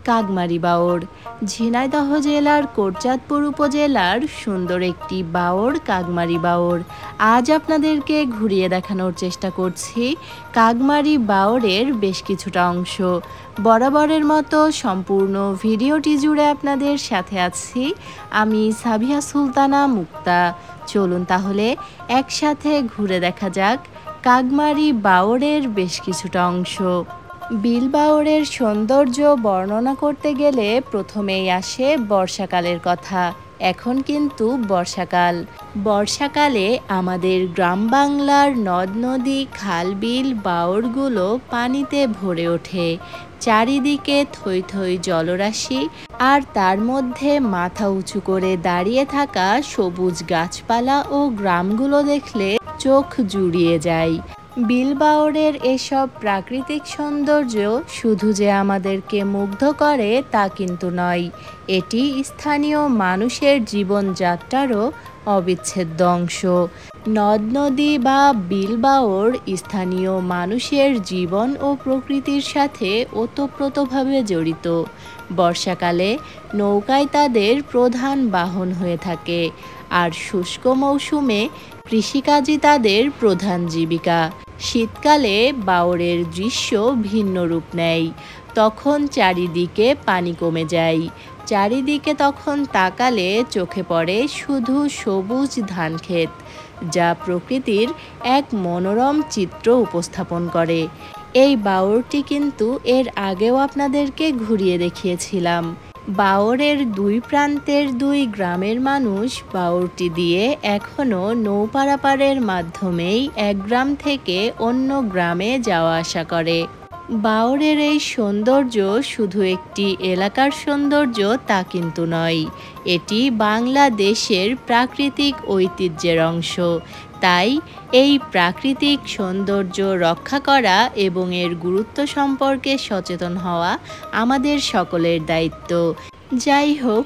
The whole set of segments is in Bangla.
কাগমারি বাওড়। ঝিনাইদহ জেলার কোটচাঁদপুর উপজেলার সুন্দর একটি বাওড় কাগমারি বাওড়। আজ আপনাদেরকে ঘুরিয়ে দেখানোর চেষ্টা করছি কাগমারি বাওড়ের বেশ কিছুটা অংশ। বরাবরের মতো সম্পূর্ণ ভিডিওটি জুড়ে আপনাদের সাথে আছি আমি সাবিহা সুলতানা মুক্তা। চলুন তাহলে একসাথে ঘুরে দেখা যাক কাগমারি বাওড়ের বেশ কিছুটা অংশ। বিল বাওড়ের সৌন্দর্য বর্ণনা করতে গেলে প্রথমেই আসে বর্ষাকালের কথা। এখন কিন্তু বর্ষাকাল। বর্ষাকালে আমাদের গ্রাম বাংলার নদ নদী খাল বিল বাওড়গুলো পানিতে ভরে ওঠে। চারিদিকে থই থই জলরাশি, আর তার মধ্যে মাথা উঁচু করে দাঁড়িয়ে থাকা সবুজ গাছপালা ও গ্রামগুলো দেখলে চোখ জুড়িয়ে যায়। বিল বাওড়ের এসব প্রাকৃতিক সৌন্দর্য শুধু যে আমাদেরকে মুগ্ধ করে তা কিন্তু নয়, এটি স্থানীয় মানুষের জীবনযাত্রারও অবিচ্ছেদ্য অংশ। নদ নদী বা বিল বাওড় স্থানীয় মানুষের জীবন ও প্রকৃতির সাথে ওতপ্রোতভাবে জড়িত। বর্ষাকালে নৌকায় তাদের প্রধান বাহন হয়ে থাকে, আর শুষ্ক মৌসুমে কৃষিকাজই তাদের প্রধান জীবিকা। শীতকালে বাওড়ের দৃশ্য ভিন্ন রূপ নেয়। তখন চারিদিকে পানি কমে যায়। চারিদিকে তখন তাকালে চোখে পড়ে শুধু সবুজ ধানক্ষেত, যা প্রকৃতির এক মনোরম চিত্র উপস্থাপন করে। এই বাওড়টি কিন্তু এর আগেও আপনাদেরকে ঘুরিয়ে দেখিয়েছিলাম। বাওড়ের দুই প্রান্তের দুই গ্রামের মানুষ বাওড়টি দিয়ে এখনও নৌ পারাপারের মাধ্যমেই এক গ্রাম থেকে অন্য গ্রামে যাওয়া আসা করে। বাওড়ের এই সৌন্দর্য শুধু একটি এলাকার সৌন্দর্য তা কিন্তু নয়, এটি বাংলাদেশের প্রাকৃতিক ঐতিহ্যের অংশ। তাই এই প্রাকৃতিক সৌন্দর্য রক্ষা করা এবং এর গুরুত্ব সম্পর্কে সচেতন হওয়া আমাদের সকলের দায়িত্ব। যাই হোক,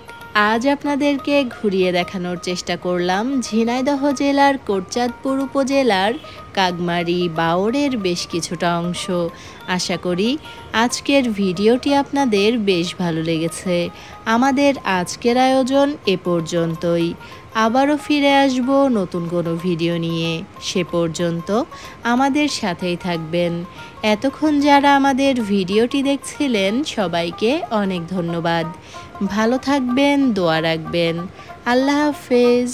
আজ আপনাদেরকে ঘুরিয়ে দেখানোর চেষ্টা করলাম ঝিনাইদহ জেলার কোটচাঁদপুর উপজেলার কাগমারি বাওড়ের বেশ কিছুটা অংশ। আশা করি আজকের ভিডিওটি আপনাদের বেশ ভালো লেগেছে। আমাদের আজকের আয়োজন এ পর্যন্তই। আবারও ফিরে আসব নতুন কোনো ভিডিও নিয়ে। সে পর্যন্ত আমাদের সাথেই থাকবেন। এতক্ষণ যারা আমাদের ভিডিওটি দেখছিলেন সবাইকে অনেক ধন্যবাদ। ভালো থাকবেন, দোয়া রাখবেন। আল্লাহ হাফেজ।